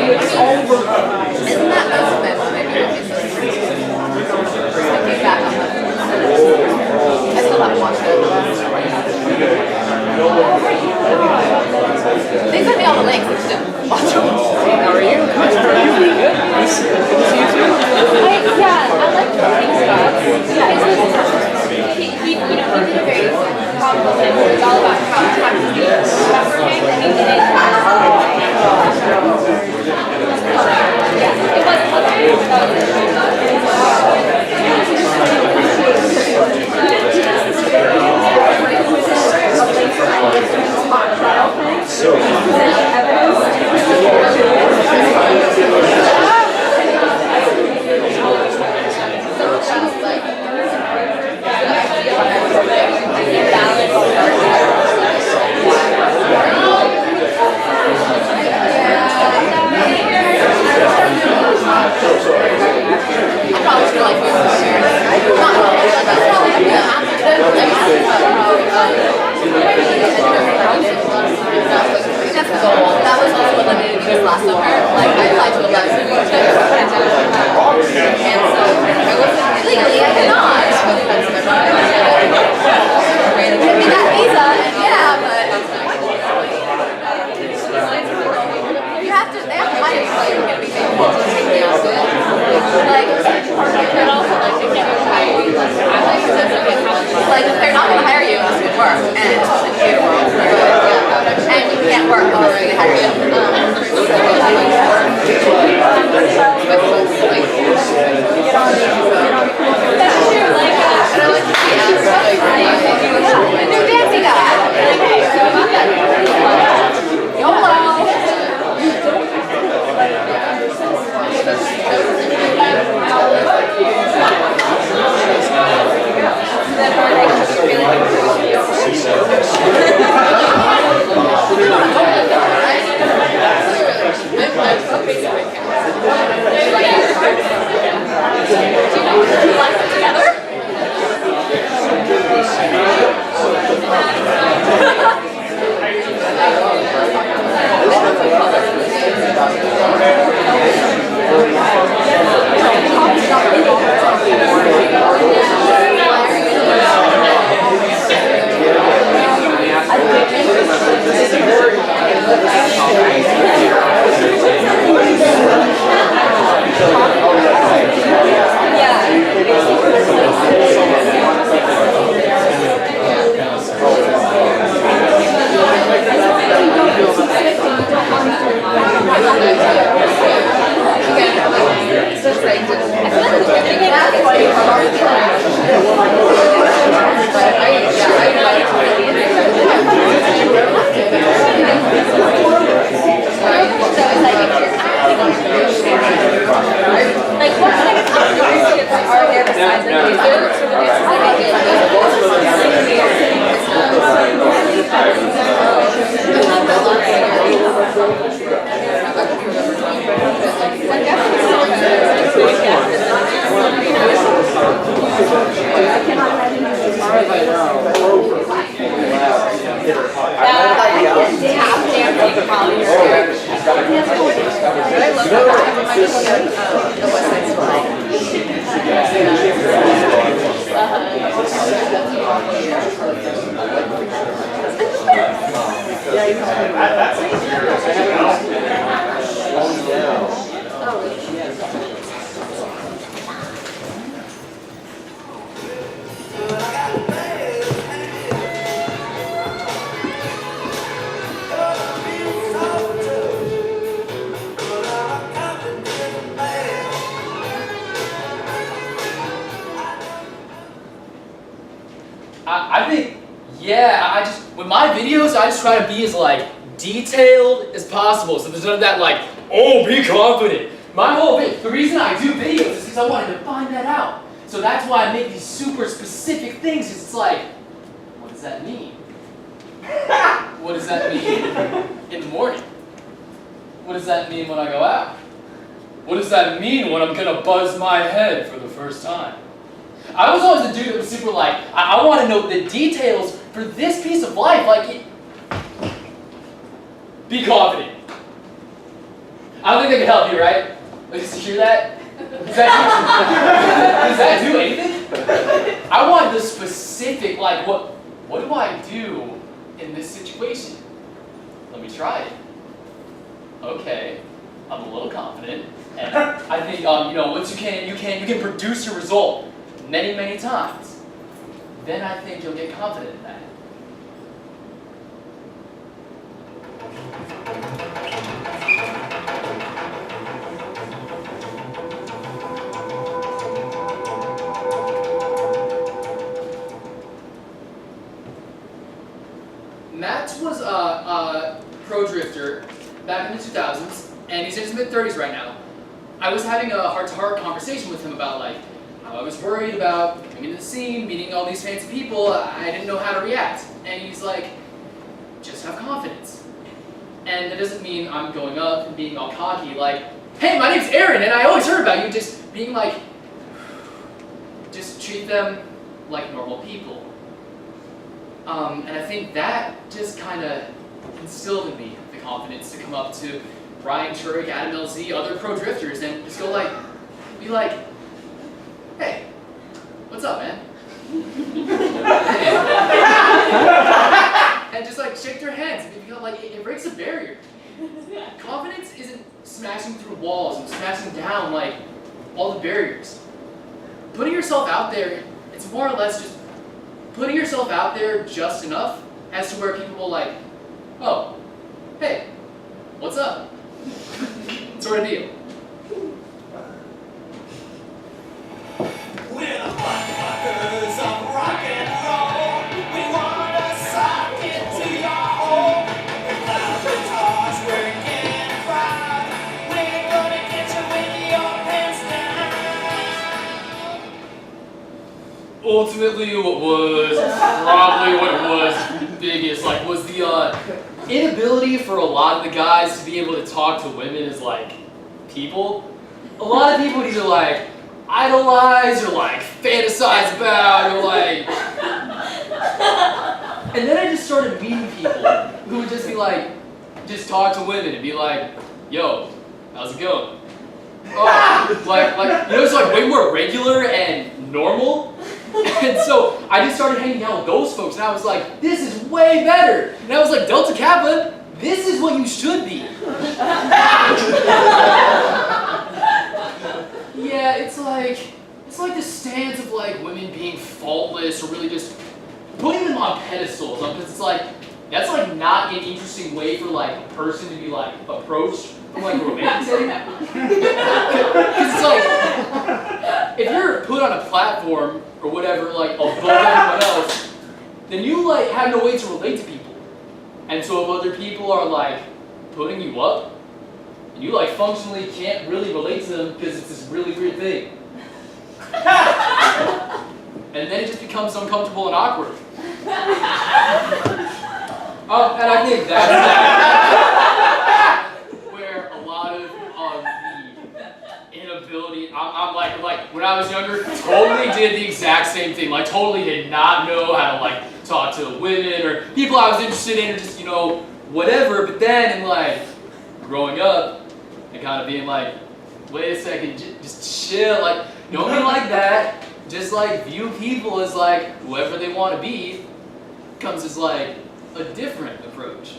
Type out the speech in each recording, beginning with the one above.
Isn't that most of it? Looking back on that. I still haven't watched it. They sent me all the links, I just didn't watch them. How are you? Good. Yeah, I like the things about he did a very thoughtful thing. It was all about how taxes working, and he did it. Yeah, it that was also eliminated because last summer, like, I applied to 11 schools, and so I wasn't legally, I cannot. Give me that visa, and yeah, but you have to, they have to hire you, so you're going to be paid to take me out of it. Like, and also, like, they can't even hire you. Like, if they're not going to hire you, it's good work, and it's just a good work. And you can't work unless they hire you. That's true, like, they're dancing guys. Like, hey, so about that. YOLO. I think, yeah, with my videos, I just try to be as, like, detailed as possible, so there's none of that, like, oh, be confident. My whole thing, the reason I do videos is because I wanted to find that out. So that's why I make these super specific things, because it's like, what does that mean? What does that mean in the morning? What does that mean when I go out? What does that mean when I'm gonna buzz my head for the first time? I was always the dude that was super like, I want to know the details for this piece of life, like, be confident. I don't think they can help you, right? Like, did you hear that? Does that do anything? I want the specific, like, what do I do in this situation? Let me try it. Okay, I'm a little confident, and I think, once you can produce your result many, many times, then I think you'll get confident in that. Matt was a pro drifter back in the 2000s, and he's in his mid-30s right now. I was having a heart-to-heart conversation with him about like how I was worried about coming into the scene, meeting all these fancy people. I didn't know how to react, and he's like, just have confidence. And that doesn't mean I'm going up and being all cocky, like, hey, my name's Aaron, and I always heard about you. Just being like, just treat them like normal people. And I think that just kind of instilled in me the confidence to come up to Ryan Turek, Adam LZ, other pro drifters, and just go like, be like, hey, what's up, man? And just like shake their hands and become like, it breaks a barrier. Confidence isn't smashing through walls and smashing down like all the barriers. Putting yourself out there, it's more or less just putting yourself out there just enough as to where people will like, oh, hey, what's up? Sort of deal. We're the motherfuckers of rock and roll. We wanna suck into your hole. Without guitars, we're getting proud. We're gonna get you with your pants down. Ultimately, what was biggest, like, was the inability for a lot of the guys to be able to talk to women as like people. A lot of people would either like idolize or like fantasize about or like. And then I just started meeting people who would just be like, just talk to women and be like, yo, how's it going? Oh, like it's like way more regular and normal. And so I just started hanging out with those folks, and I was like, this is way better. And I was like, Delta Kappa, this is what you should be. Yeah, it's like the stance of like women being faultless or really just putting them on pedestals. Because it's like, that's like not an interesting way for like a person to be like approached from like a romantic setting. Because it's like, if you're put on a platform or whatever, like above everyone else, then you like have no way to relate to people. And so if other people are like putting you up, and you like functionally can't really relate to them because it's this really weird thing. And then it just becomes uncomfortable and awkward. And I think that's where a lot of the inability, I'm like when I was younger, totally did the exact same thing. Like totally did not know how to like talk to women or people I was interested in or just, whatever. But then in like growing up and kind of being like, wait a second, just chill. Like, don't be like that. Just like view people as like whoever they want to be comes as like a different approach.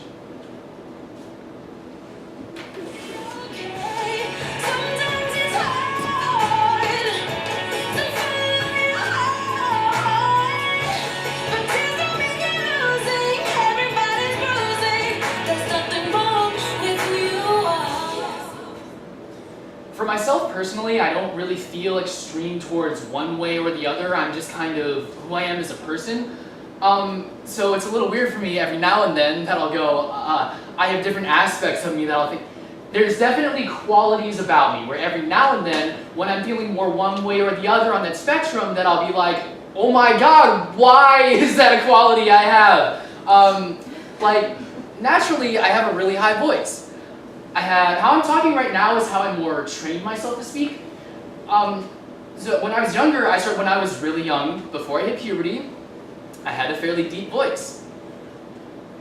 For myself personally, I don't really feel extreme towards one way or the other. I'm just kind of who I am as a person. So it's a little weird for me every now and then that I'll go, I have different aspects of me that I'll think, there's definitely qualities about me where every now and then when I'm feeling more one way or the other on that spectrum that I'll be like, oh my god, why is that a quality I have? Like, naturally I have a really high voice. How I'm talking right now is how I more trained myself to speak. So when I was younger, when I was really young, before I hit puberty, I had a fairly deep voice.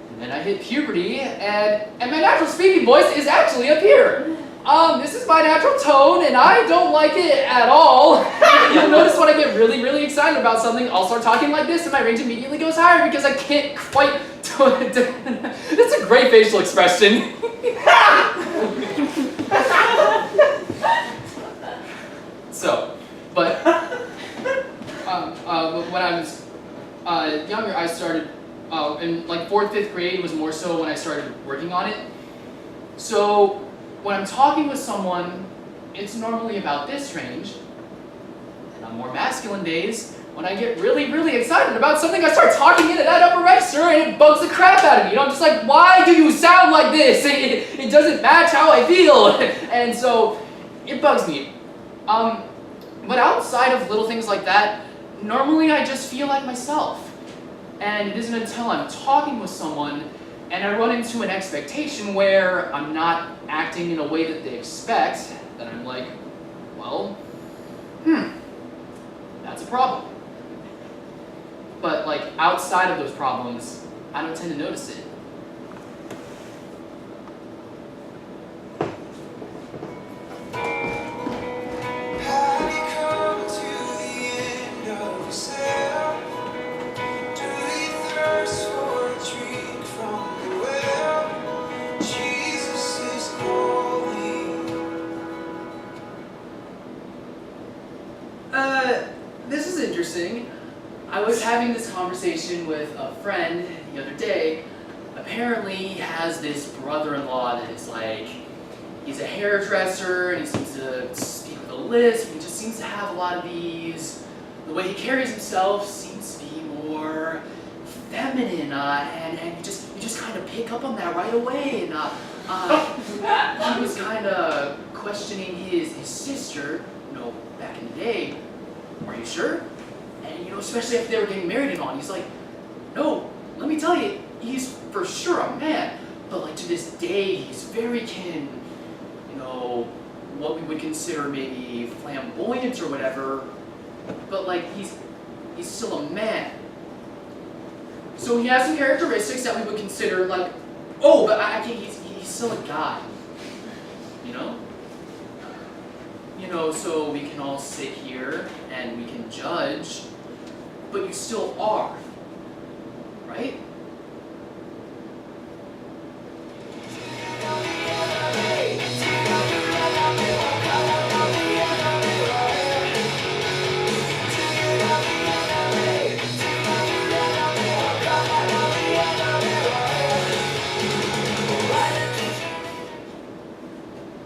And then I hit puberty, and my natural speaking voice is actually up here. This is my natural tone, and I don't like it at all. You'll notice when I get really, really excited about something, I'll start talking like this, and my range immediately goes higher because I can't quite do it. That's a great facial expression. When I was younger, I started, in like 4th, 5th grade was more so when I started working on it. So when I'm talking with someone, it's normally about this range. And on more masculine days, when I get really, really excited about something, I start talking into that upper register and it bugs the crap out of me. You know, I'm just like, why do you sound like this? It doesn't match how I feel. And so it bugs me. But outside of little things like that, normally I just feel like myself. And it isn't until I'm talking with someone and I run into an expectation where I'm not acting in a way that they expect, that I'm like, well, that's a problem. But like outside of those problems, I don't tend to notice it. This is interesting. I was having this conversation with a friend the other day. Apparently he has this brother-in-law that is like, he's a hairdresser and he seems to speak with a lisp. He just seems to have a lot of these. The way he carries himself seems to be more feminine, and you just kind of pick up on that right away. And he was kind of questioning his sister, back in the day. Are you sure? And especially after they were getting married and all, he's like, no, let me tell you, he's for sure a man, but like to this day, he's very what we would consider maybe flamboyant or whatever, but like he's still a man. So he has some characteristics that we would consider like, oh, but I can't, he's still a guy, so we can all sit here and we can judge, but you still are, right?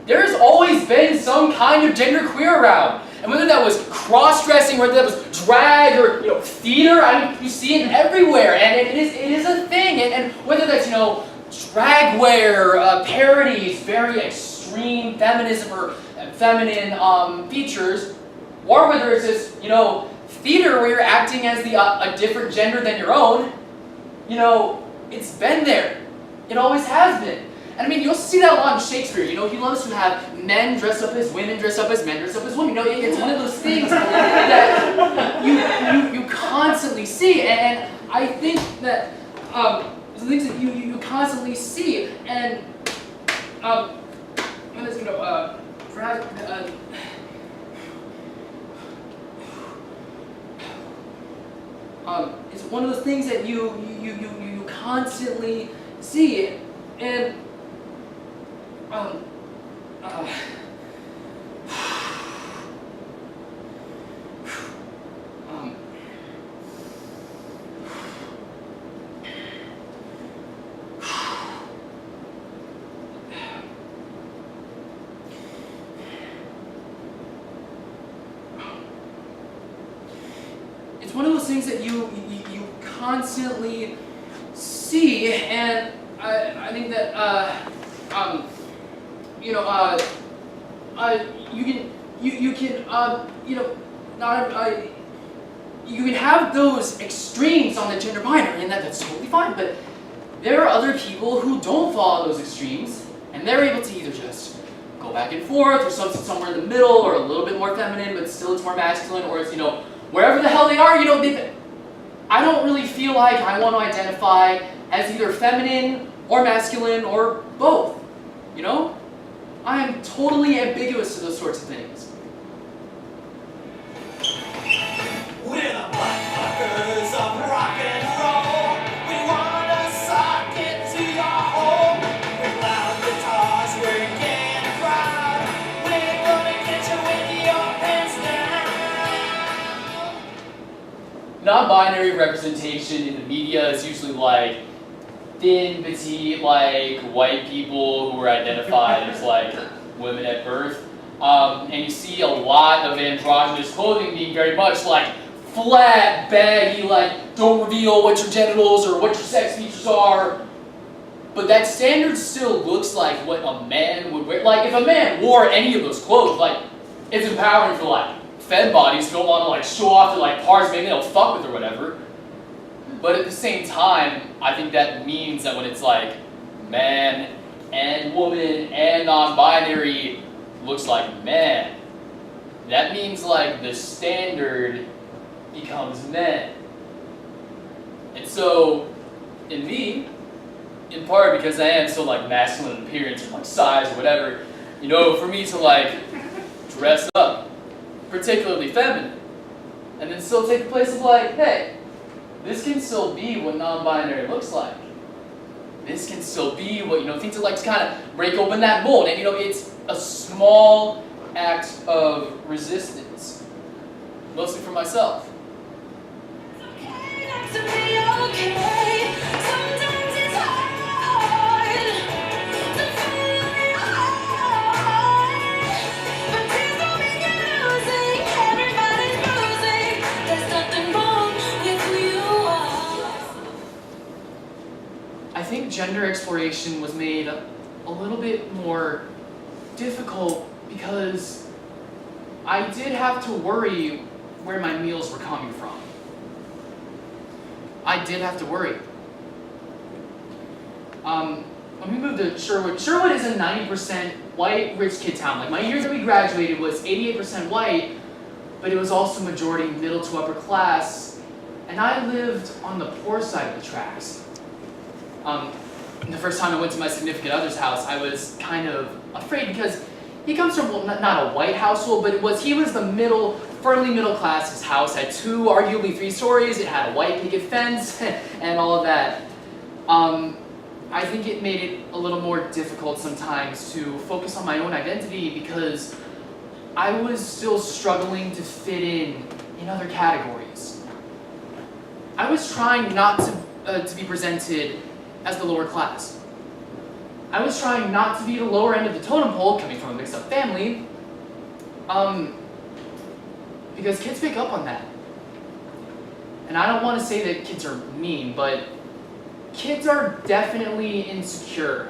There's always been some kind of genderqueer around. And whether that was cross-dressing, whether that was drag or theater, you see it everywhere, and it is a thing. And whether that's drag wear, parodies, very extreme feminism or feminine features, or whether it's just theater where you're acting as a different gender than your own, it's been there. It always has been. And you'll see that a lot in Shakespeare. He loves to have men dress up as women, dress up as men, dress up as women. It's one of those things that you constantly see. And I think that the things that you constantly see, and perhaps it's one of those things that you constantly see, and it's one of those things that you constantly see, and I think that you can have those extremes on the gender binary, and that's totally fine. But there are other people who don't follow those extremes, and they're able to either just go back and forth, or somewhere in the middle, or a little bit more feminine, but still it's more masculine, or it's wherever the hell they are. I don't really feel like I want to identify as either feminine or masculine or both. I am totally ambiguous to those sorts of things. We're the buttfuckers of rock and roll. We wanna sock it to your home. With loud guitars, we're getting proud. We're gonna get you with your pants down. Non-binary representation in the media is usually like thin, petite, like white people who are identified as like women at birth. And you see a lot of androgynous clothing being very much like flat, baggy, like don't reveal what your genitals or what your sex features are. But that standard still looks like what a man would wear. Like if a man wore any of those clothes, like it's empowering for like fed bodies who don't want to like show off their like parts, maybe they'll fuck with or whatever. But at the same time, I think that means that when it's like man and woman and non-binary looks like man, that means like the standard becomes men. And so, in me, in part because I am so like masculine in appearance or like size or whatever, you know, for me to like dress up, particularly feminine, and then still take the place of like, hey, this can still be what non-binary looks like. This can still be what, you know, things that like to kind of break open that mold. And, you know, it's a small act of resistance, mostly for myself. It's okay not to be okay. Sometimes it's hard to feel your heart. But tears don't mean you're losing. Everybody's bruising. There's nothing wrong with who you are. I think gender exploration was made a little bit more difficult because I did have to worry where my meals were coming from. I did have to worry. When we moved to Sherwood is a 90% white rich kid town. Like my year that we graduated was 88% white, but it was also majority middle to upper class, and I lived on the poor side of the tracks. The first time I went to my significant other's house, I was kind of afraid because he comes from, well, not a white household, but he was the firmly middle class. His house had 2, arguably 3 stories. It had a white picket fence and all of that. I think it made it a little more difficult sometimes to focus on my own identity because I was still struggling to fit in other categories. I was trying not to be presented as the lower class. I was trying not to be the lower end of the totem pole, coming from a mixed-up family, because kids pick up on that. And I don't want to say that kids are mean, but kids are definitely insecure.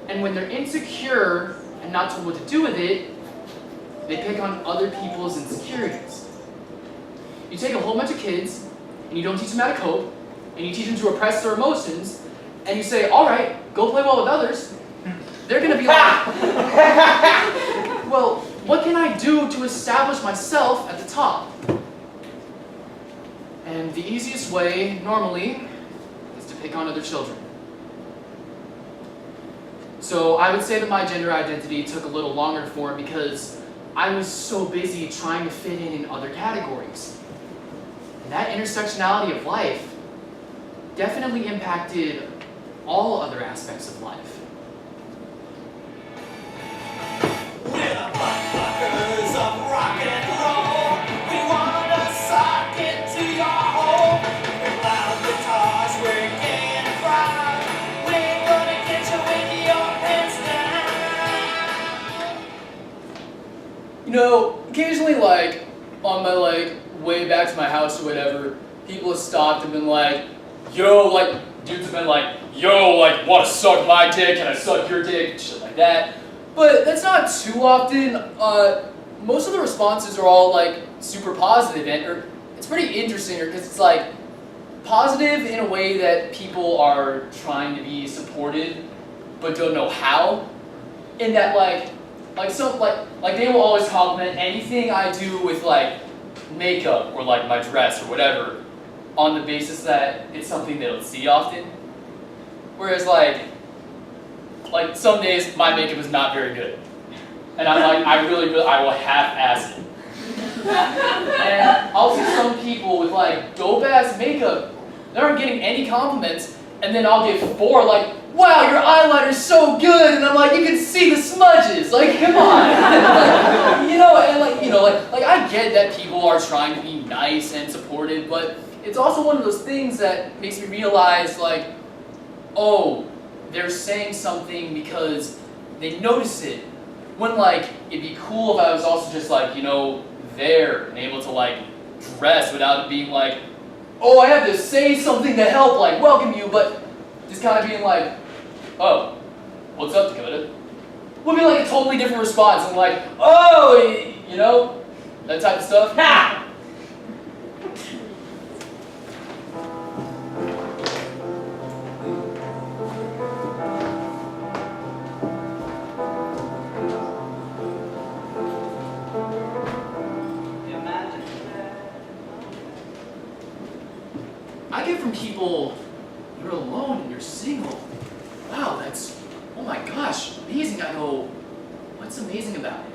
And when they're insecure and not told what to do with it, they pick on other people's insecurities. You take a whole bunch of kids, and you don't teach them how to cope, and you teach them to repress their emotions, and you say, all right, go play well with others, they're going to be like, well, what can I do to establish myself at the top? And the easiest way, normally, is to pick on other children. So I would say that my gender identity took a little longer to form because I was so busy trying to fit in other categories. And that intersectionality of life definitely impacted all other aspects of life. We're the buttfuckers of rock and roll. We wanna sock it to your home. With loud guitars, we're getting proud. We're gonna get you with your pants down. You know, occasionally, like, on my, like, way back to my house or whatever, people have stopped and been like, yo, like, dudes have been like, yo, like, wanna suck my dick, can I suck your dick, and shit like that. But that's not too often. Most of the responses are all, like, super positive, and it's pretty interesting, because it's, like, positive in a way that people are trying to be supportive, but don't know how. In that, like they will always compliment anything I do with, like, makeup, or, like, my dress, or whatever, on the basis that it's something they don't see often. Whereas, like, Like some days my makeup is not very good. And I'm like, I will half-ass it. And I'll see some people with like dope-ass makeup that aren't getting any compliments, and then I'll get 4 like, wow, your eyeliner's so good, and I'm like, you can see the smudges, like, come on. Like, I get that people are trying to be nice and supportive, but it's also one of those things that makes me realize, like, oh, they're saying something because they notice it. When, like, it'd be cool if I was also just, like, there and able to, like, dress without it being like, oh, I have to say something to help, like, welcome you, but just kind of being like, oh, what's up, Dakota? Would be like a totally different response, and like, oh, that type of stuff. Ha! I get from people, you're alone and you're single. Wow, oh my gosh, amazing. I go, what's amazing about it?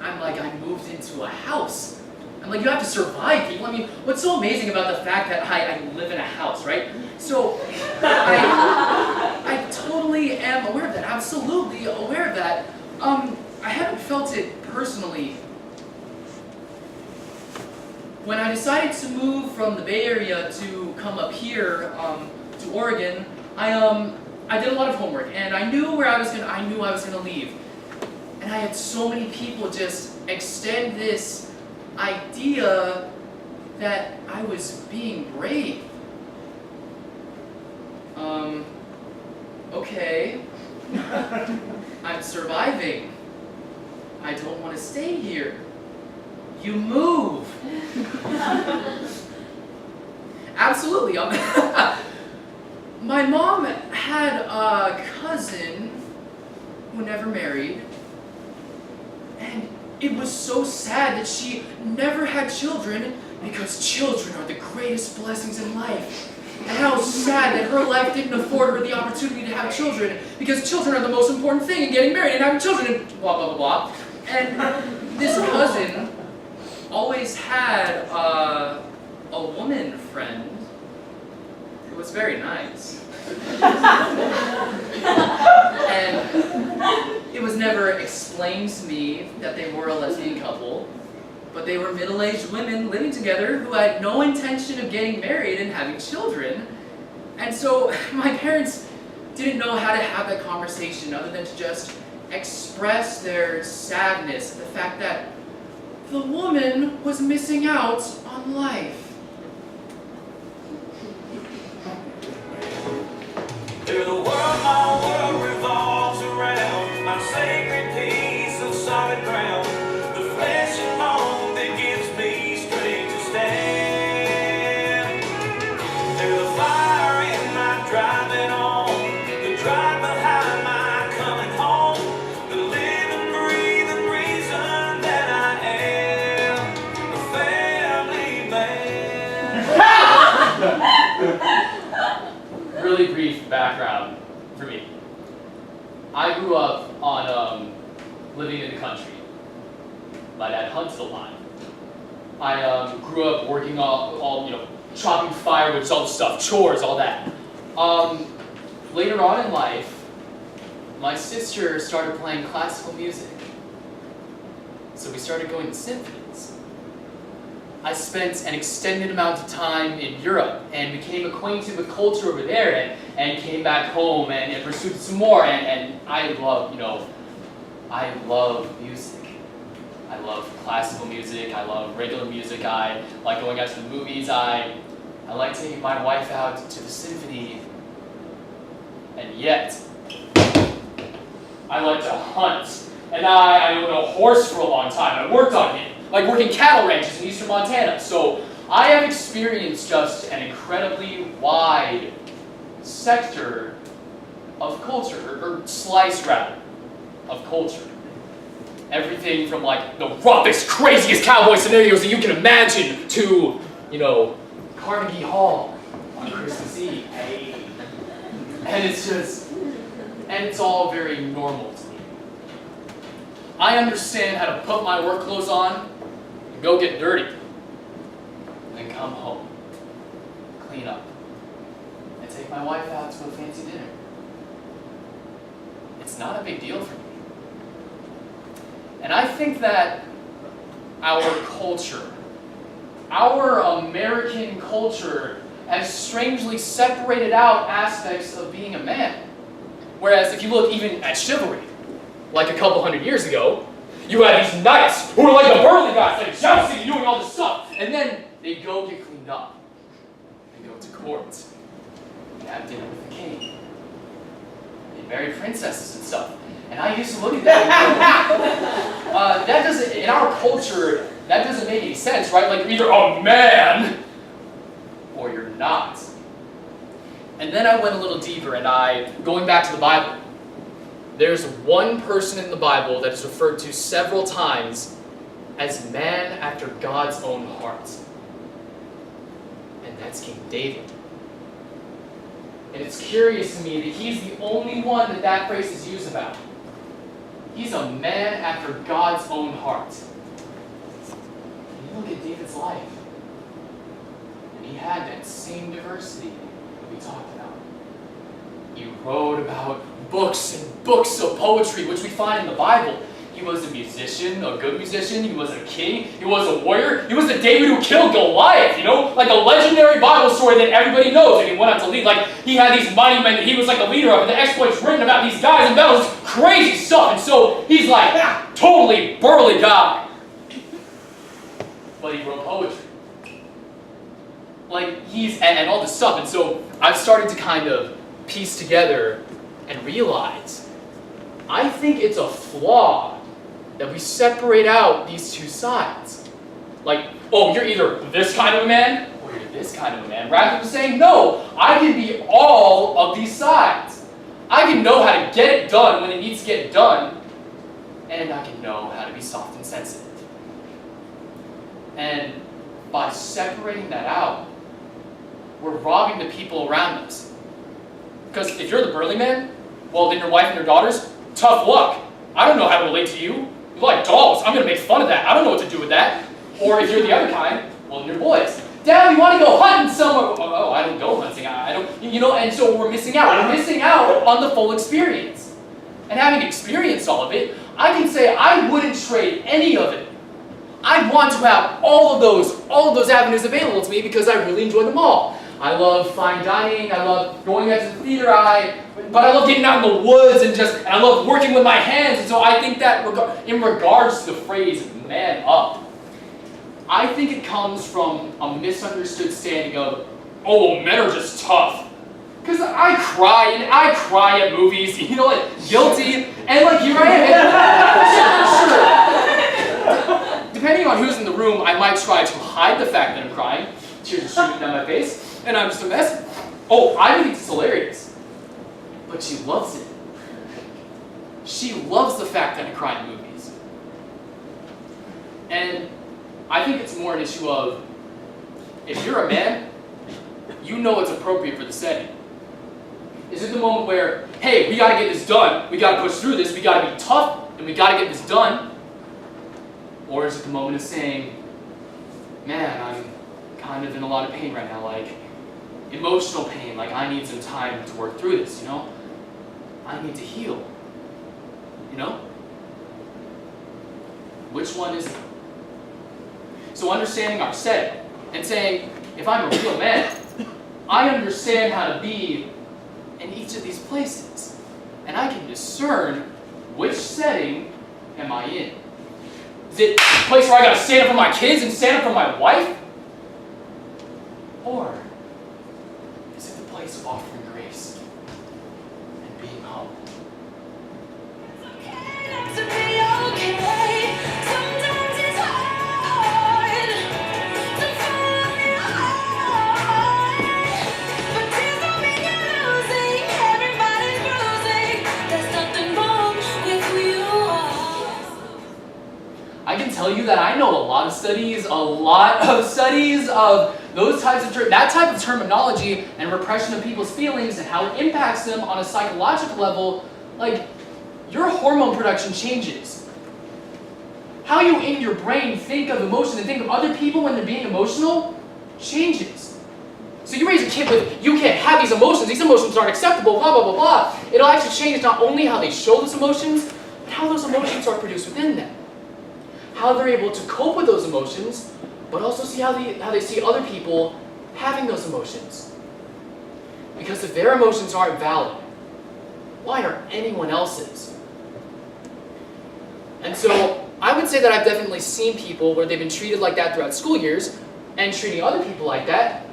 I'm like, I moved into a house. I'm like, you have to survive, people. I mean, what's so amazing about the fact that I live in a house, right? So, I totally am aware of that, absolutely aware of that. I haven't felt it personally. When I decided to move from the Bay Area to come up here to Oregon, I did a lot of homework, and I knew I knew I was gonna leave. And I had so many people just extend this idea that I was being brave. Okay. I'm surviving. I don't want to stay here. You move. Absolutely. My mom had a cousin who never married, and it was so sad that she never had children because children are the greatest blessings in life. And how sad that her life didn't afford her the opportunity to have children because children are the most important thing in getting married and having children and blah, blah, blah, blah. And this cousin always had a woman friend who was very nice. And it was never explained to me that they were a lesbian couple, but they were middle-aged women living together who had no intention of getting married and having children. And so my parents didn't know how to have that conversation other than to just express their sadness at the fact that the woman was missing out on life. To the world, my world revolves around my sacred piece of solid ground, the flesh and bone that gives me strength to stand. There's the fire in my driving on, the drive behind my coming home, the living, breathing reason that I am a family man. Really brief background for me. I grew up on living in the country. My dad hunted a lot. I grew up working all chopping firewood, all the stuff, chores, all that. Later on in life, my sister started playing classical music. So we started going to symphonies. I spent an extended amount of time in Europe and became acquainted with culture over there and came back home and pursued some more and I love music. I love classical music, I love regular music, I like going out to the movies, I like taking my wife out to the symphony, and yet I like to hunt. And I owned a horse for a long time, I worked on him. Like working cattle ranches in eastern Montana. So I have experienced just an incredibly wide sector of culture, or slice rather, of culture. Everything from like the roughest, craziest cowboy scenarios that you can imagine to, Carnegie Hall on Christmas Eve. And it's just, and it's all very normal to me. I understand how to put my work clothes on and go get dirty, then come home, clean up, and take my wife out to a fancy dinner. It's not a big deal for me. And I think that our culture, our American culture, has strangely separated out aspects of being a man. Whereas if you look even at chivalry, like a couple hundred years ago, you had these knights who were like the burly guys, like jousting and doing all this stuff. And then they go get cleaned up. They go to court. They have dinner with the king. They marry princesses and stuff. And I used to look at that and go, that doesn't, in our culture, that doesn't make any sense, right? Like, you're either a man or you're not. And then I went a little deeper, and going back to the Bible, there's one person in the Bible that is referred to several times as man after God's own heart. And that's King David. And it's curious to me that he's the only one that phrase is used about. He's a man after God's own heart. And you look at David's life, and he had that same diversity that we talked about. He wrote about books and books of poetry, which we find in the Bible. He was a musician, a good musician. He was a king. He was a warrior. He was the David who killed Goliath, you know? Like a legendary Bible story that everybody knows. And he went out to lead. Like, he had these mighty men that he was like the leader of. And the exploits written about these guys in battles, crazy stuff. And so he's like, totally burly guy. But he wrote poetry. Like, and all this stuff. And so I've started to kind of piece together and realize, I think it's a flaw that we separate out these two sides. Like, oh, you're either this kind of a man, or you're this kind of a man. Rather than saying, no, I can be all of these sides. I can know how to get it done when it needs to get done, and I can know how to be soft and sensitive. And by separating that out, we're robbing the people around us. Because if you're the burly man, well, then your wife and your daughters, tough luck. I don't know how to relate to you. You like dolls. I'm going to make fun of that. I don't know what to do with that. Or if you're the other kind, well, then your boys. Dad, we want to go hunting somewhere. Oh, I don't go hunting. I don't, you know, and so we're missing out. We're missing out on the full experience. And having experienced all of it, I can say I wouldn't trade any of it. I want to have all of those avenues available to me because I really enjoy them all. I love fine dining, I love going out to the theater, but I love getting out in the woods and I love working with my hands. And so I think that in regards to the phrase man up, I think it comes from a misunderstood standing of, oh, men are just tough. Because I cry at movies, you know, like guilty, and like here I am. Sure. Depending on who's in the room, I might try to hide the fact that I'm crying. Tears are streaming down my face. And I'm just a mess. Oh, I think it's hilarious. But she loves it. She loves the fact that I cry in movies. And I think it's more an issue of, if you're a man, you know it's appropriate for the setting. Is it the moment where, hey, we gotta get this done, we gotta push through this, we gotta be tough, and we gotta get this done? Or is it the moment of saying, man, I'm kind of in a lot of pain right now, like, emotional pain, like I need some time to work through this, you know? I need to heal, you know? Which one is it? So understanding our setting and saying, if I'm a real man, I understand how to be in each of these places. And I can discern which setting am I in. Is it a place where I gotta stand up for my kids and stand up for my wife? Or is it the place of offering grace and being humble? It's okay not to be okay. Sometimes it's hard to follow your heart. But tears don't mean you're losing. Everybody's bruising. There's nothing wrong with who you are. I can tell you that I know a lot of studies of those types of that type of terminology and repression of people's feelings and how it impacts them on a psychological level like, your hormone production changes. How you in your brain think of emotion and think of other people when they're being emotional changes. So you raise a kid with, you can't have these emotions aren't acceptable, blah, blah, blah, blah. It'll actually change not only how they show those emotions, but how those emotions are produced within them. How they're able to cope with those emotions, but also see how they see other people having those emotions. Because if their emotions aren't valid, why are anyone else's? And so I would say that I've definitely seen people where they've been treated like that throughout school years and treating other people like that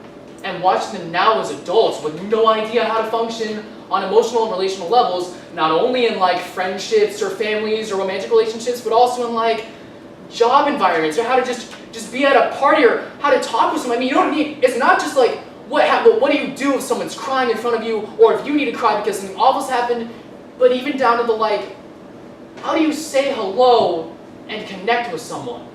and watching them now as adults with no idea how to function on emotional and relational levels, not only in like friendships or families or romantic relationships, but also in like job environments or how to just be at a party or how to talk with someone. I mean, you don't need, it's not just like, what do you do if someone's crying in front of you or if you need to cry because something awful's happened, but even down to the like, how do you say hello and connect with someone?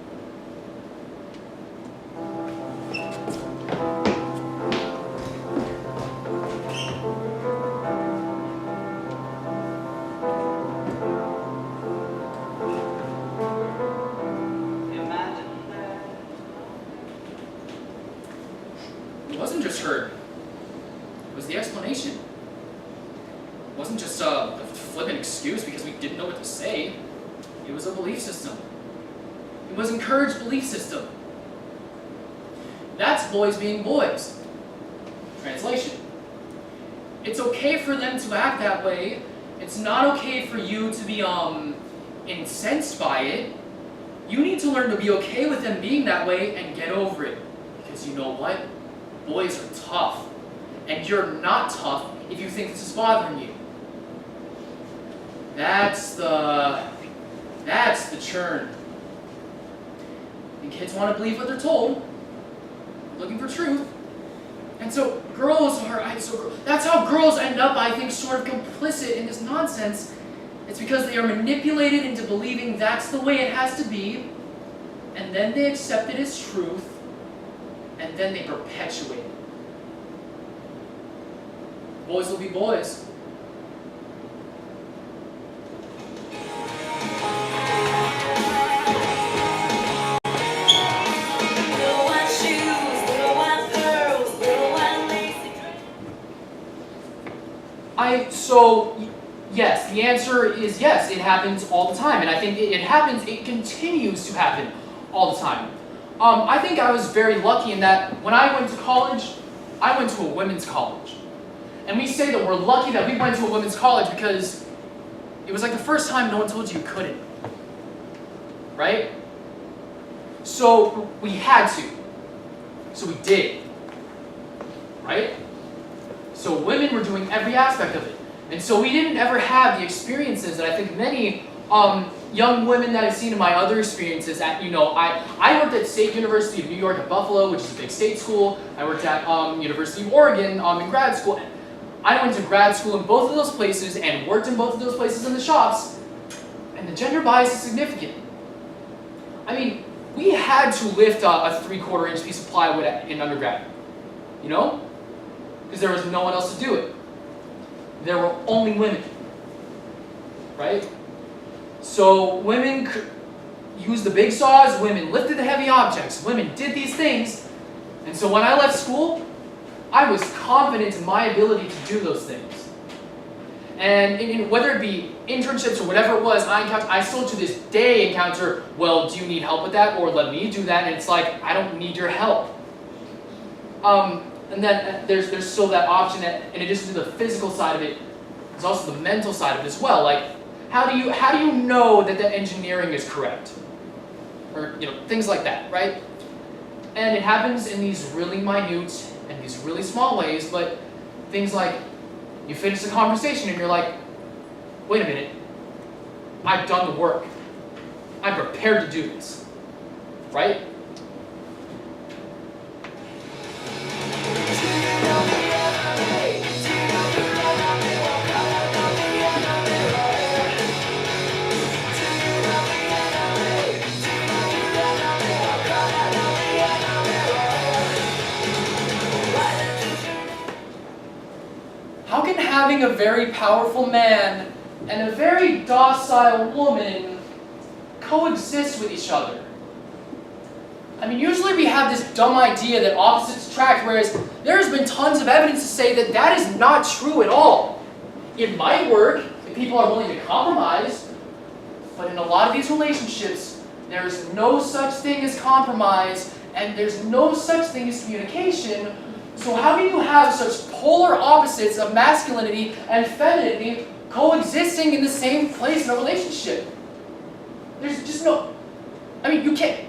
It wasn't just her. It was the explanation. It wasn't just a flippant excuse because we didn't know what to say. It was a belief system. It was encouraged belief system. That's boys being boys. Translation. It's okay for them to act that way. It's not okay for you to be incensed by it. You need to learn to be okay with them being that way and get over it. Because you know what? Boys are tough. And you're not tough if you think this is bothering you. That's the churn. And kids want to believe what they're told, looking for truth. And so that's how girls end up, I think, sort of complicit in this nonsense. It's because they are manipulated into believing that's the way it has to be, and then they accept it as truth, and then they perpetuate it. Boys will be boys. Yes, the answer is yes, it happens all the time, and I think it continues to happen all the time. I think I was very lucky in that when I went to college, I went to a women's college. And we say that we're lucky that we went to a women's college because it was like the first time no one told you you couldn't. Right? So we had to. So we did. Right? So women were doing every aspect of it. And so we didn't ever have the experiences that I think many young women that I've seen in my other experiences at, I worked at State University of New York at Buffalo, which is a big state school. I worked at University of Oregon in grad school. I went to grad school in both of those places and worked in both of those places in the shops. And the gender bias is significant. I mean, we had to lift a 3/4 inch piece of plywood in undergrad. Because there was no one else to do it. There were only women, right? So women used the big saws, women lifted the heavy objects, women did these things. And so when I left school, I was confident in my ability to do those things. And whether it be internships or whatever it was, I still to this day encounter, well, do you need help with that? Or let me do that. And it's like, I don't need your help. And then there's still that option that, in addition to the physical side of it, there's also the mental side of it as well. Like, how do you know that the engineering is correct? Or things like that, right? And it happens in these really minute and these really small ways, but things like you finish the conversation and you're like, wait a minute, I've done the work. I'm prepared to do this, right? How can having a very powerful man and a very docile woman coexist with each other. I mean, usually we have this dumb idea that opposites attract, whereas there's been tons of evidence to say that that is not true at all. It might work if people are willing to compromise, but in a lot of these relationships, there's no such thing as compromise, and there's no such thing as communication. So how can you have such polar opposites of masculinity and femininity coexisting in the same place in a relationship? There's just no... I mean, you can't...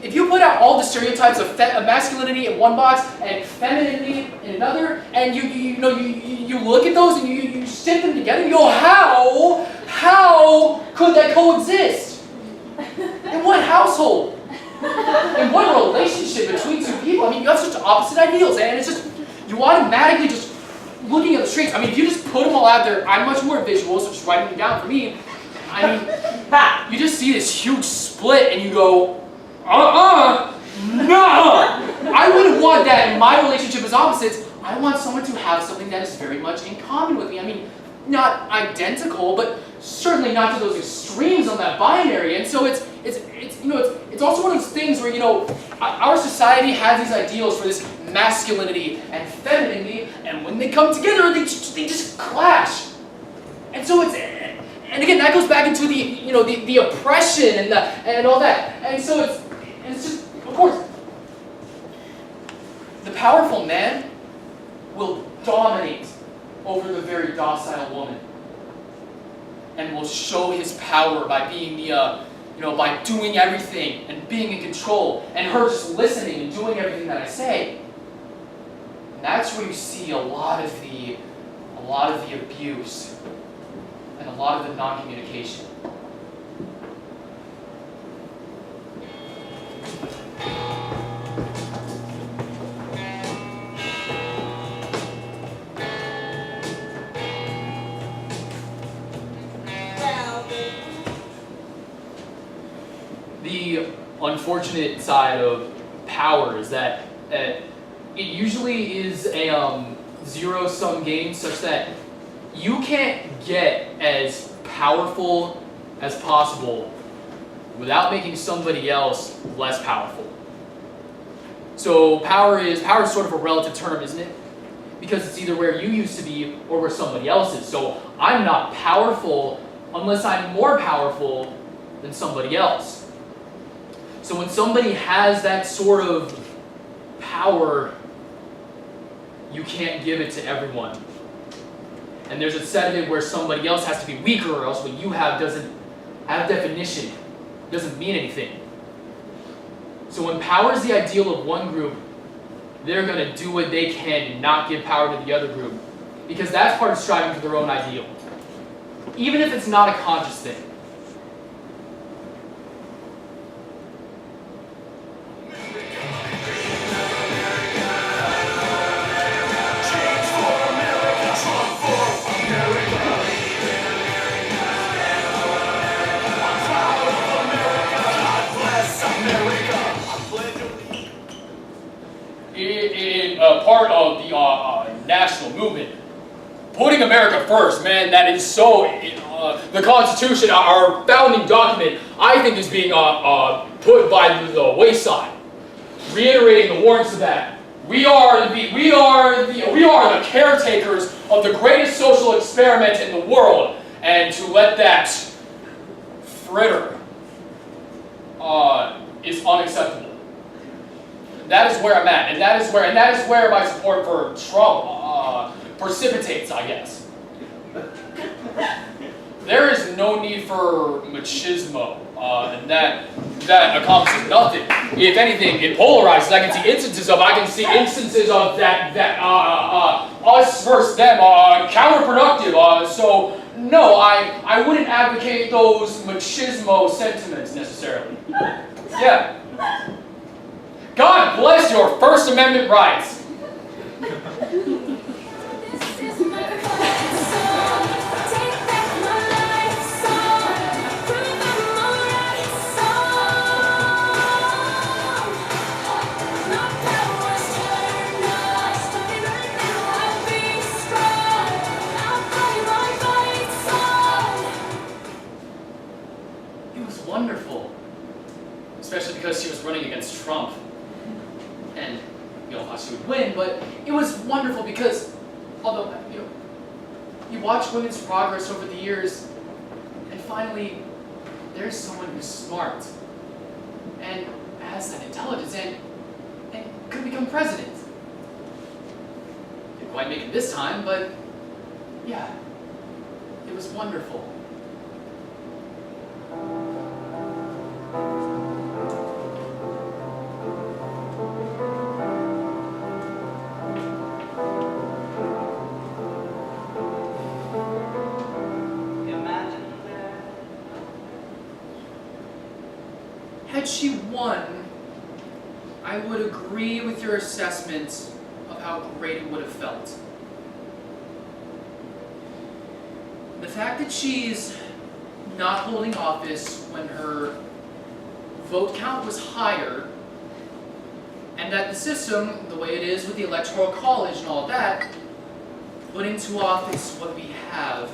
If you put out all the stereotypes of masculinity in one box and femininity in another, and you look at those and you stick them together, you go, how could that coexist? In what household? In what relationship between two people? I mean, you have such opposite ideals, and it's just, you automatically just looking at the traits. I mean, if you just put them all out there, I'm much more visual, so just writing them down for me. I mean, you just see this huge split, and you go, no! I wouldn't want that in my relationship as opposites. I want someone to have something that is very much in common with me. I mean, not identical, but certainly not to those extremes on that binary. And so it's also one of those things where, our society has these ideals for this masculinity and femininity, and when they come together, they just clash. And so and again, that goes back into the oppression and all that. And so it's just, of course, the powerful man will dominate over the very docile woman, and will show his power by being by doing everything and being in control, and her just listening and doing everything that I say. And that's where you see a lot of the abuse and a lot of the non-communication. The unfortunate side of power is that it usually is a zero-sum game, such that you can't get as powerful as possible without making somebody else less powerful. So power is sort of a relative term, isn't it? Because it's either where you used to be or where somebody else is. So I'm not powerful unless I'm more powerful than somebody else. So when somebody has that sort of power, you can't give it to everyone. And there's a set of it where somebody else has to be weaker, or else what you have doesn't have definition, doesn't mean anything. So when power is the ideal of one group, they're going to do what they can to not give power to the other group, because that's part of striving for their own ideal, even if it's not a conscious thing. Part of the national movement, putting America first, man, that is so, the Constitution, our founding document, I think is being put by the wayside. Reiterating the warrants of that. We are the caretakers of the greatest social experiment in the world, and to let that fritter is unacceptable. That is where I'm at, and that is where my support for Trump precipitates, I guess. There is no need for machismo, and that accomplishes nothing. If anything, it polarizes. I can see instances of that us versus them, counterproductive. So no, I wouldn't advocate those machismo sentiments necessarily. Yeah. God bless your First Amendment rights. This is my fight song. Take back my life song. Prove I'm alright song. My power's turned on. Even now I'll be strong. I'll fight my fight song. especially because she was running against Trump. And we all thought she would win, but it was wonderful because, although, you watch women's progress over the years, and finally, there's someone who's smart, and has that intelligence, and could become president. Didn't quite make it this time, but yeah, it was wonderful. Had she won, I would agree with your assessment of how great it would have felt. The fact that she's not holding office when her vote count was higher, and that the system, the way it is with the Electoral College and all of that, put into office what we have,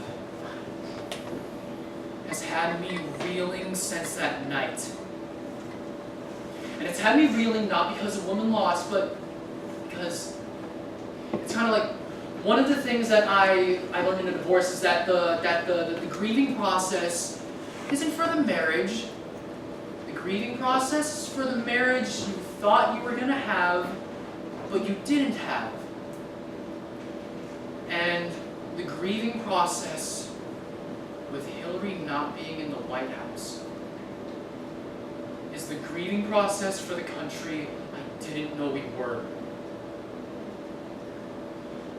has had me reeling since that night. And it's had me reeling not because a woman lost, but because it's kind of like one of the things that I learned in a divorce is that the grieving process isn't for the marriage. The grieving process is for the marriage you thought you were going to have, but you didn't have. And the grieving process with Hillary not being in the White House is the grieving process for the country I didn't know we were.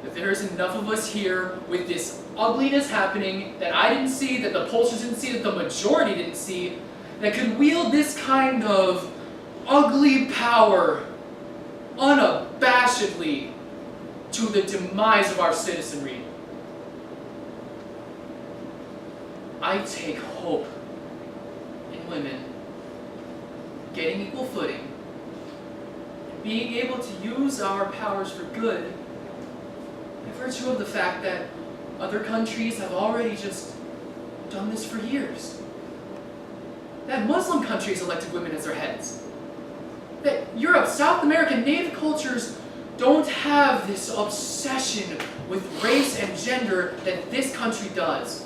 That there is enough of us here with this ugliness happening that I didn't see, that the pollsters didn't see, that the majority didn't see, that could wield this kind of ugly power unabashedly to the demise of our citizenry. I take hope in women getting equal footing, being able to use our powers for good, by virtue of the fact that other countries have already just done this for years. That Muslim countries elected women as their heads. That Europe, South American, native cultures don't have this obsession with race and gender that this country does.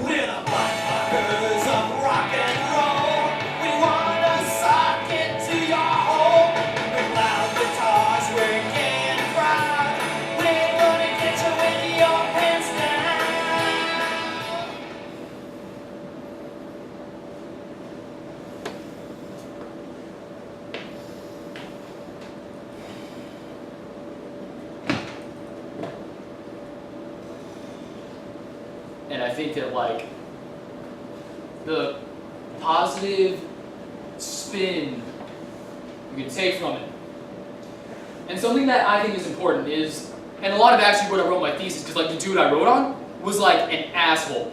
We're the bloodfuckers of rock and roll. We wanna sock into your hole. With loud guitars, we're getting proud. We're gonna get you with your pants down. And I think that, like, the positive spin you can take from it. And something that I think is important is, and a lot of actually what I wrote my thesis, because, like, the dude I wrote on was, like, an asshole.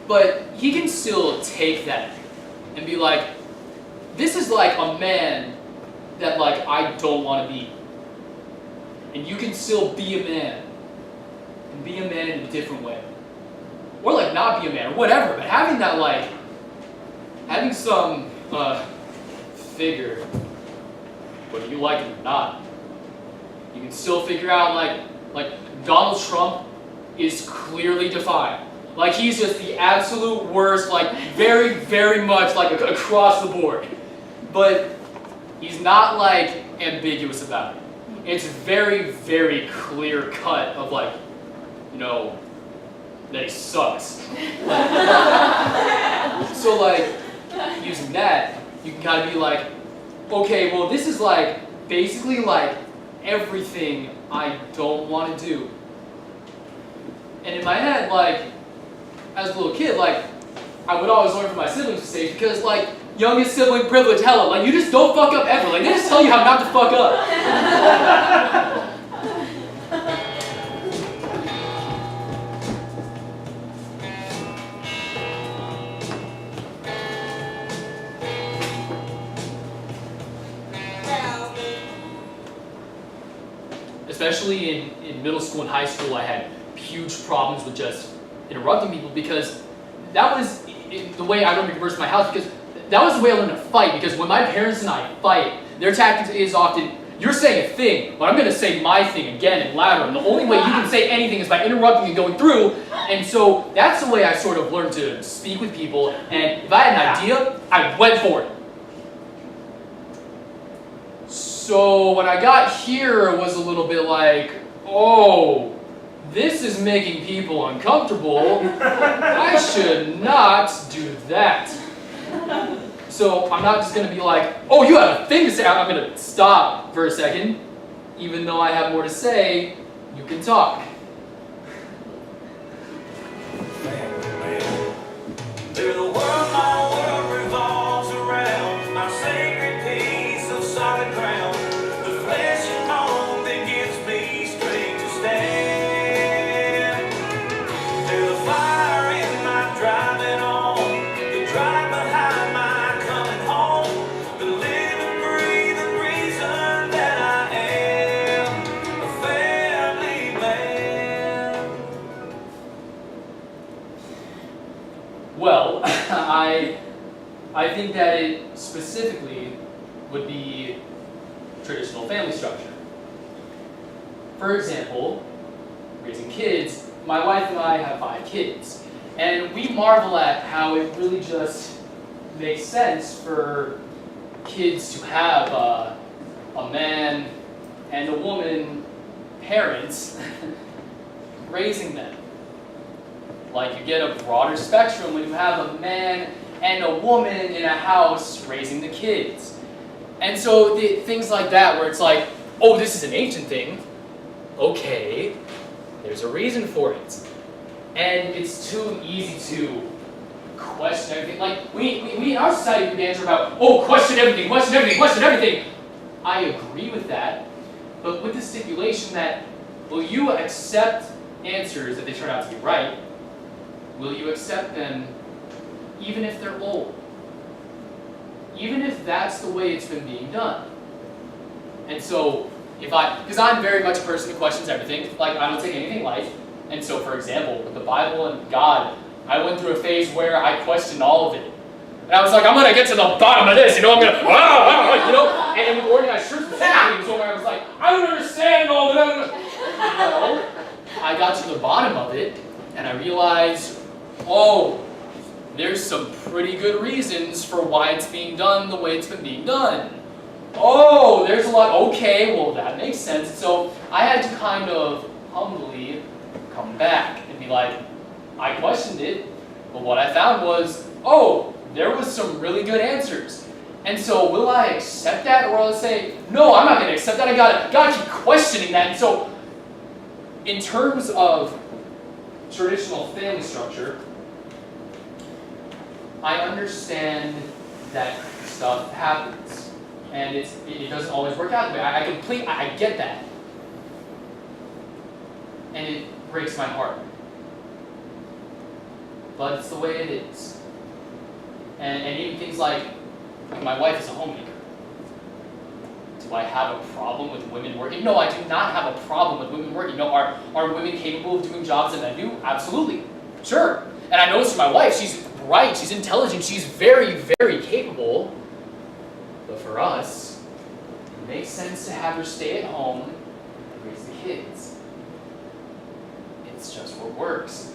But he can still take that and be like, this is like a man that, like, I don't want to be. And you can still be a man. And be a man in a different way. Or, like, not be a man, or whatever, but having that, like, having some, figure, whether you like it or not, you can still figure out, like, Donald Trump is clearly defined. Like, he's just the absolute worst, like, very, very much, like, across the board. But he's not, like, ambiguous about it. It's very, very clear cut of, like, you know, that he sucks. So, like, using that, you can kind of be like, okay, well, this is, like, basically, like, everything I don't want to do. And in my head, like, as a little kid, like, I would always learn from my siblings to say, because, like, youngest sibling privilege, hella, like, you just don't fuck up ever. Like, they just tell you how not to fuck up. Especially in middle school and high school, I had huge problems with just interrupting people because that was the way I learned to converse in my house, because that was the way I learned to fight. Because when my parents and I fight, their tactic is often, you're saying a thing, but I'm going to say my thing again and louder. And the only way you can say anything is by interrupting and going through. And so that's the way I sort of learned to speak with people. And if I had an idea, I went for it. So when I got here, it was a little bit like, oh, this is making people uncomfortable. I should not do that. So I'm not just going to be like, oh, you have a thing to say. I'm going to stop for a second. Even though I have more to say, you can talk. There's a world my world revolves around, my sacred piece of solid ground, the flesh and bone that gives me strength to stand. There's a fire in my driving on, the drive behind my coming home, the living, breathing reason that I am a family man. Well, I think that it specifically would be traditional family structure. For example, raising kids, my wife and I have 5 kids, and we marvel at how it really just makes sense for kids to have a man and a woman parents raising them. Like, you get a broader spectrum when you have a man and a woman in a house raising the kids. And so things like that, where it's like, oh, this is an ancient thing. Okay, there's a reason for it. And it's too easy to question everything. Like, we in our society, we answer about, oh, question everything, question everything, question everything. I agree with that, but with the stipulation that, will you accept answers if they turn out to be right? Will you accept them even if they're old? Even if that's the way it's been being done. And so, because I'm very much a person who questions everything, like I don't take anything light. And so, for example, with the Bible and God, I went through a phase where I questioned all of it. And I was like, I'm going to get to the bottom of this, I'm going to, you know? And with organized church specifically, so where I was like, I don't understand all that. Well, I got to the bottom of it, and I realized, oh, there's some pretty good reasons for why it's being done the way it's been being done. Oh, there's a lot, okay, well that makes sense. So I had to kind of humbly come back and be like, I questioned it, but what I found was, oh, there was some really good answers. And so will I accept that, or will I say, no, I'm not going to accept that, I gotta keep questioning that. And so in terms of traditional family structure, I understand that stuff happens, and it doesn't always work out the way. I get that, and it breaks my heart. But it's the way it is. And even things like my wife is a homemaker. Do I have a problem with women working? No, I do not have a problem with women working. No, are women capable of doing jobs that men do? Absolutely. Sure. And I know this from my wife. She's bright, she's intelligent, she's very, very capable. But for us, it makes sense to have her stay at home and raise the kids. It's just what works.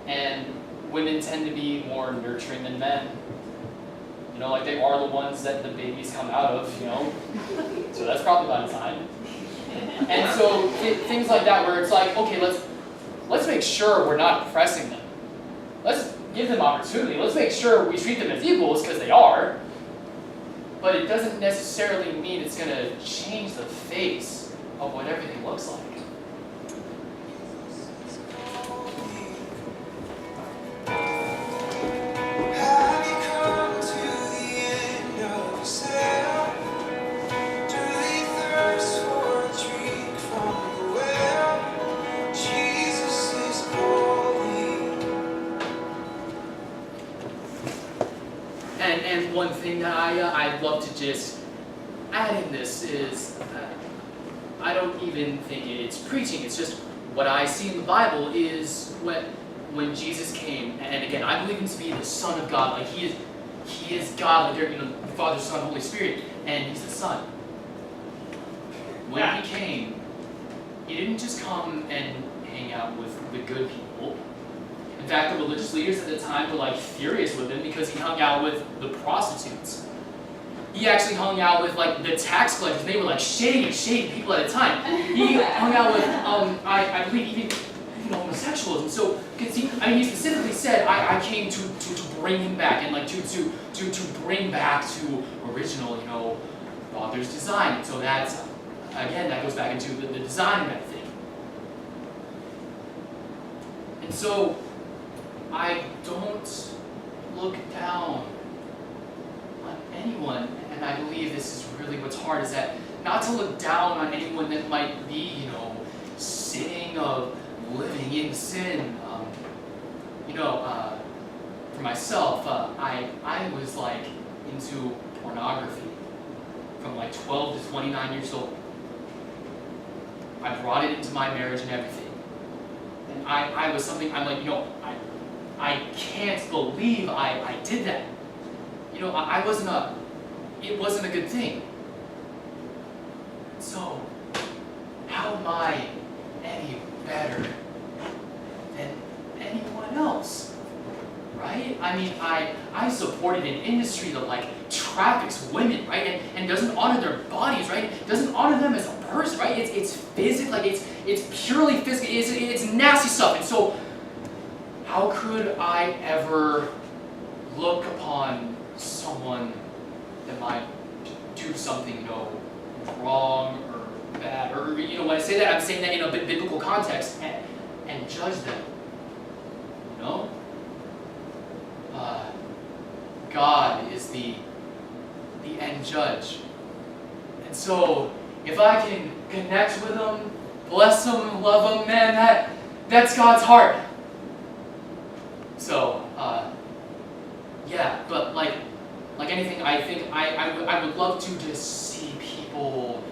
And women tend to be more nurturing than men. You know, like they are the ones that the babies come out of, you know? So that's probably by design. And so things like that where it's like, okay, let's make sure we're not oppressing them. Let's give them opportunity. Let's make sure we treat them as equals, because they are. But it doesn't necessarily mean it's going to change the face of what everything looks like. Have you come to the end of yourself? Do you thirst for a drink from the well? Jesus is calling. And one thing that I'd love to just add in this is, I don't even think it's preaching. It's just what I see in the Bible is when Jesus came, and again, I believe him to be the Son of God, like he is God, like they're, the Father, Son, Holy Spirit, and he's the Son. When he came, he didn't just come and hang out with the good people. In fact, the religious leaders at the time were like furious with him because he hung out with the prostitutes. He actually hung out with like the tax collectors. They were like shady people at the time. He hung out with, I believe even homosexuals. And so, he specifically said, I came to bring him back and like to bring back to original, Father's design. And so that's, again, that goes back into the design of that thing. And so, I don't look down on anyone, and I believe this is really what's hard, is that not to look down on anyone that might be, sinning of living in sin. For myself, I was like into pornography from like 12 to 29 years old. I brought it into my marriage and everything. And I was something, I'm like, I can't believe I did that. It wasn't a good thing. So, how am I any better than anyone else? Right? I supported an industry that like traffics women, right? And doesn't honor their bodies, right? Doesn't honor them as a person, right? It's physical, like it's purely physical, it's nasty stuff. And so how could I ever look upon someone that might do something, wrong or bad, or when I say that, I'm saying that in a biblical context, and judge them, God is the end judge. And so, if I can connect with them, bless them, love them, man, that's God's heart. So, yeah, but like anything, I think I would love to just see people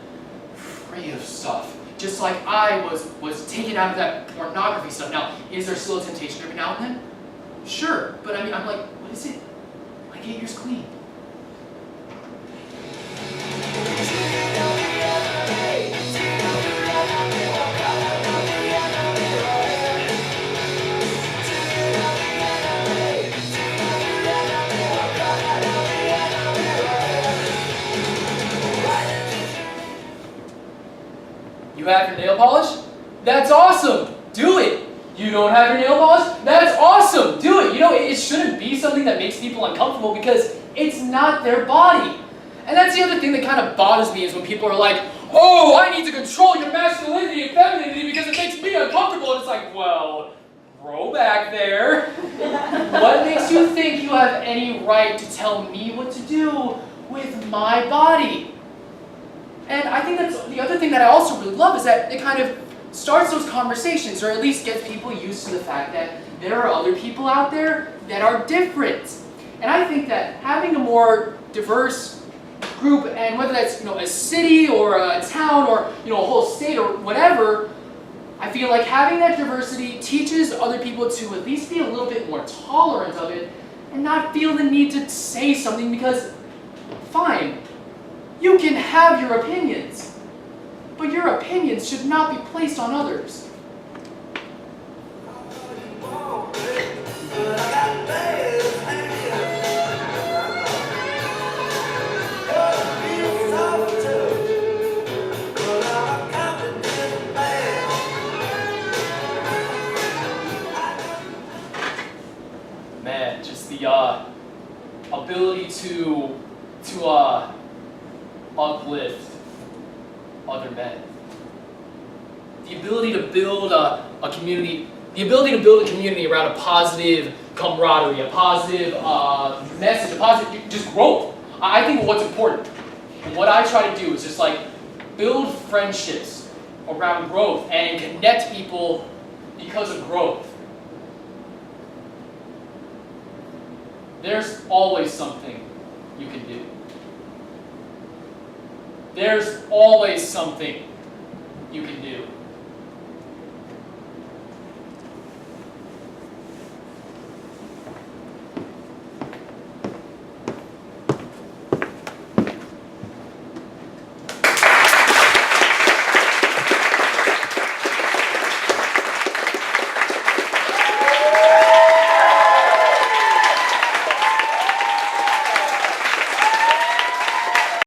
free of stuff. Just like I was taken out of that pornography stuff. Now, is there still a temptation every now and then? Sure, but I'm like, what is it? Like, get yours clean. You have your nail polish? That's awesome! Do it! You don't have your nail polish? That's awesome! Do it! It shouldn't be something that makes people uncomfortable because it's not their body. And that's the other thing that kind of bothers me is when people are like, oh, I need to control your masculinity and femininity because it makes me uncomfortable. And it's like, well, roll back there. What makes you think you have any right to tell me what to do with my body? And I think that's the other thing that I also really love is that it kind of starts those conversations, or at least gets people used to the fact that there are other people out there that are different. And I think that having a more diverse group, and whether that's a city or a town or a whole state or whatever, I feel like having that diversity teaches other people to at least be a little bit more tolerant of it and not feel the need to say something because, fine, you can have your opinions, but your opinions should not be placed on others. Man, just the ability to uplift other men. The ability to build a community, around a positive camaraderie, a positive message, a positive just growth. I think what's important, and what I try to do is just like build friendships around growth and connect people because of growth. There's always something you can do. There's always something you can do.